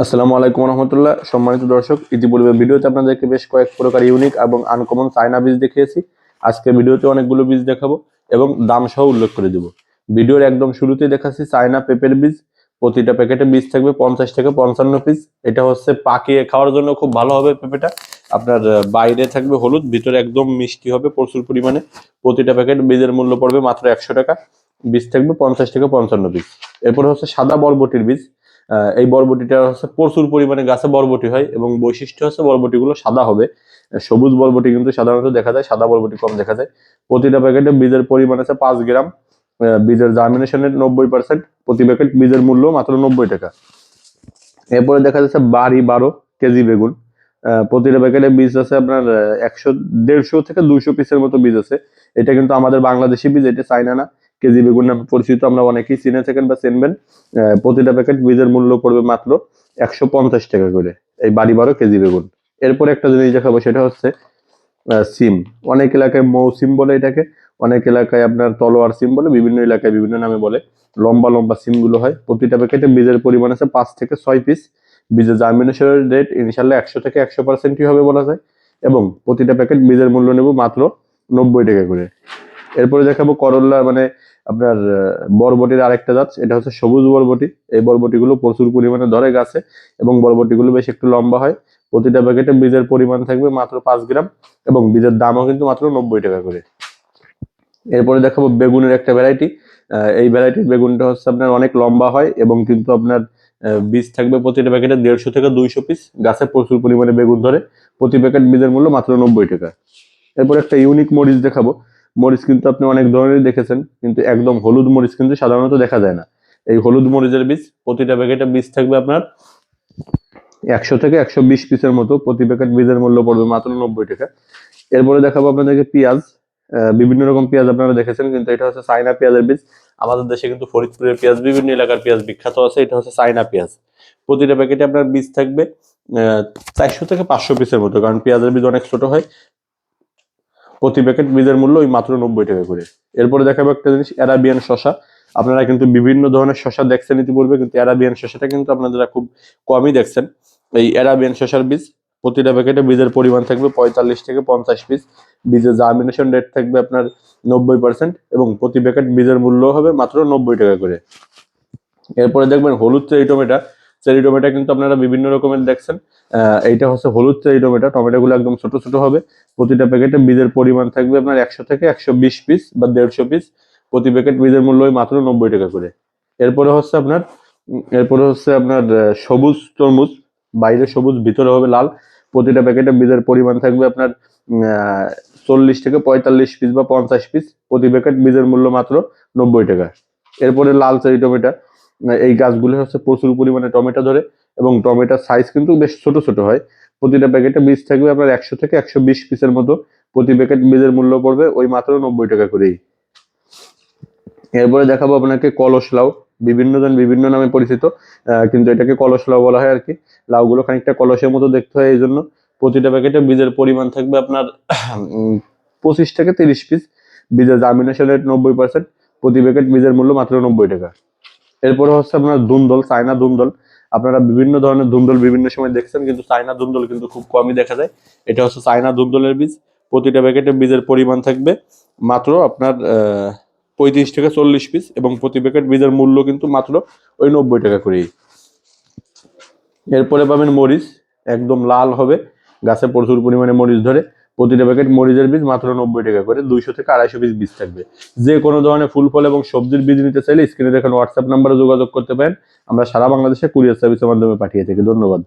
আসসালামু আলাইকুম রহমতুল্লাহ। সম্মানিত দর্শক, ইতিপূর্বে ভিডিওতে আপনাদেরকে বেশ কয়েক প্রকার ইউনিক এবং আনকমন চায়না বীজ দেখিয়েছি। আজকে ভিডিওতে অনেকগুলো বীজ দেখাবো এবং দাম সহ উল্লেখ করে দিব। ভিডিওর একদম শুরুতেই দেখাচ্ছি চায়না পেঁপের বীজ। প্রতিটা প্যাকেটে বীজ থাকবে 50 থেকে 55 পিস। এটা হচ্ছে পাকিয়ে খাওয়ার জন্য খুব ভালো হবে পেঁপেটা। আপনার বাইরে থাকবে হলুদ, ভিতরে একদম মিষ্টি হবে প্রচুর পরিমাণে। প্রতিটা প্যাকেট বীজের মূল্য পড়বে মাত্র 100 টাকা। বীজ থাকবে 50 থেকে 55 পিস। এরপর হচ্ছে সাদা বরবটির বীজ। এই বরবটিটা হচ্ছে প্রচুর পরিমাণে গাছে বরবটি হয় এবং বৈশিষ্ট্য হচ্ছে বরবটিগুলো সাদা হবে। সবুজ বরবটি কিন্তু সাধারণত দেখা যায়, সাদা বরবটি কম দেখা যায়। প্রতিটা প্যাকেটে বীজের পরিমাণ আছে 5 গ্রাম। বীজের জার্মিনেশনের 90%। প্রতি প্যাকেট বীজের মূল্য মাত্র 90 টাকা। এরপরে দেখা যাচ্ছে বাড়ি 12 কেজি বেগুন। প্রতিটা প্যাকেটে বীজ আছে আপনার 100 150 থেকে 200 পিসের মতো বীজ আছে। এটা কিন্তু আমাদের বাংলাদেশি বীজ, এটা চাইনা না। কেজি বেগুন নামে পরিচিত, আমরা অনেকেই চিনে থাকেন বা চিনবেন। প্রতিটা প্যাকেট বীজের মূল্য পড়বে মাত্র 150 টাকা করে, এই বাড়ি 12 কেজি বেগুন। এরপরে একটা জিনিস দেখাবো, সেটা হচ্ছে সিম। অনেক এলাকায় মৌ সিম বলে এটাকে, অনেক এলাকায় আপনার তলোয়ার সিম বলে, বিভিন্ন এলাকায় বিভিন্ন নামে বলে। লম্বা লম্বা সিম গুলো হয়। প্রতিটা প্যাকেটে বীজের পরিমাণ আছে 5 থেকে 6 পিস। বীজের জার্মিনেশনের রেট ইনশাল্লাহ 100 থেকে 100%ই হবে বলা যায়। এবং প্রতিটা প্যাকেট বীজের মূল্য নেব মাত্র 90 টাকা করে। এরপরে দেখাবো করল্লা, মানে আপনার বরবটির আরেকটা জাত, এটা হচ্ছে সবুজ বরবটি। এই বরবটিগুলো প্রচুর পরিমাণে ধরে গাছে এবং বরবটিগুলো বেশ একটু লম্বা হয়। প্রতিটা প্যাকেটে বীজের পরিমাণ থাকবে মাত্র 5 গ্রাম এবং বীজের দামও কিন্তু মাত্র 90 টাকা করে। এরপরে দেখাবো বেগুনের একটা ভ্যারাইটি। এই ভ্যারাইটির বেগুনটা হচ্ছে আপনার অনেক লম্বা হয় এবং কিন্তু আপনার বীজ থাকবে প্রতিটা প্যাকেটে 150 থেকে 200 পিস। গাছে প্রচুর পরিমাণে বেগুন ধরে। প্রতি প্যাকেট বীজের মূল্য মাত্র 90 টাকা। এরপর একটা ইউনিক মরিচ দেখাবো। মরিচ কিন্তু আপনি অনেক ধরনের দেখেছেন, কিন্তু একদম হলুদ মরিচ কিন্তু সাধারণত দেখা যায় না। এই হলুদ মরিচের বীজ, প্রতিটা প্যাকেটে বীজ থাকবে আপনার 100 থেকে 120 পিসের মতো। প্রতি প্যাকেট বীজের মূল্য পড়বে মাত্র 90 টাকা। এরপরে দেখাবো আপনাদেরকে পেঁয়াজ। বিভিন্ন রকম পেঁয়াজ আপনারা দেখেছেন, কিন্তু এটা হচ্ছে চায়না পেঁয়াজের বীজ। আমাদের দেশে কিন্তু ফরিদপুরের পেঁয়াজ, বিভিন্ন এলাকার পেঁয়াজ বিখ্যাত আছে। এটা হচ্ছে চায়না পেঁয়াজ। প্রতিটা প্যাকেটে আপনার বীজ থাকবে 400 থেকে 500 পিসের মতো, কারণ পেঁয়াজের বীজ অনেক ছোট হয়। প্রতি প্যাকেট বীজের মূল্য ওই মাত্র 90 টাকা করে। এরপরে দেখাবো একটা জিনিস, অ্যারাবিয়ান শসা। আপনারা কিন্তু বিভিন্ন ধরনের শসা দেখছেন ইতিপূর্বে, কিন্তু অ্যারাবিয়ান শসাটা কিন্তু আপনারা খুব কমই দেখছেন। এই অ্যারাবিয়ান শসার বীজ, প্রতিটা প্যাকেটে বীজের পরিমাণ থাকবে 45 থেকে 50 পিস। বীজের জার্মিনেশন রেট থাকবে আপনার 90% এবং প্রতি প্যাকেট বীজের মূল্য হবে মাত্র 90 টাকা করে। এরপরে দেখবেন হলুদ চেরি টমেটো। চেরি টমেটো কিন্তু আপনারা বিভিন্ন রকমের দেখছেন। এইটা হচ্ছে হলুদ চেরি টমেটো। টমেটোগুলো একদম ছোট ছোট হবে। প্রতিটা প্যাকেটে বীজের পরিমাণ থাকবে আপনার 100 থেকে 120 পিস বা 150 পিস। প্রতি প্যাকেট বীজের মূল্য মাত্র 90 টাকা করে। এরপরে হচ্ছে আপনার সবুজ তরমুজ। বাইরে সবুজ, ভিতরে হবে লাল। প্রতিটা প্যাকেটে বীজের পরিমাণ থাকবে আপনার 40 থেকে 45 পিস বা 50 পিস। প্রতি প্যাকেট বীজের মূল্য মাত্র 90 টাকা। এরপরে লাল চেরি টমেটো। এই গাছগুলো হচ্ছে প্রচুর পরিমাণে টমেটো ধরে এবং টমেটোর সাইজ কিন্তু বেশ ছোট ছোট হয়। প্রতিটা প্যাকেটে বীজ থাকবে আপনার 100 থেকে 120 পিসের মতো। প্রতি প্যাকেট বীজের মূল্য পড়বে ওই মাত্র 90 টাকা করেই। এরপরে দেখাবো আপনাকে কলস লাউ। বিভিন্ন জন বিভিন্ন নামে পরিচিত, কিন্তু এটাকে কলস লাউ বলা হয় আর কি। লাউগুলো খানিকটা কলসের মতো দেখতে হয় এই জন্য। প্রতিটা প্যাকেটে বীজের পরিমাণ থাকবে আপনার 25 থেকে 30 পিস। বীজের জার্মিনেশন রেট 90%। প্রতি প্যাকেট বীজের মূল্য মাত্র 90 টাকা। এরপরে হচ্ছে আপনার ধুন্দল, চায়না ধুন্দল। আপনারা বিভিন্ন ধরনের ধুন্দল বিভিন্ন সময় দেখছেন, কিন্তু চায়না ধুন্দল কিন্তু খুব কমই দেখা যায়। এটা হচ্ছে চায়না ধুন্দলের বীজ। প্রতিটা প্যাকেটে বীজের পরিমাণ থাকবে মাত্র আপনার 35 থেকে 40 পিস এবং প্রতি প্যাকেট বীজের মূল্য কিন্তু মাত্র ওই 90 টাকা করেই। এরপরে পাবেন মরিচ। একদম লাল হবে, গাছে প্রচুর পরিমাণে মরিচ ধরে। প্রতিটা প্যাকেট মরিচের বীজ মাত্র 90 টাকা করে। 200 থেকে 250 পিস বীজ থাকবে। যে কোনো ধরনের ফুল ফল এবং সবজির বীজ নিতে চাইলে স্ক্রিনে দেখেন হোয়াটসঅ্যাপ নাম্বারে যোগাযোগ করতে পারেন। আমরা সারা বাংলাদেশে কুরিয়ার সার্ভিসের মাধ্যমে পাঠিয়ে থাকি। ধন্যবাদ।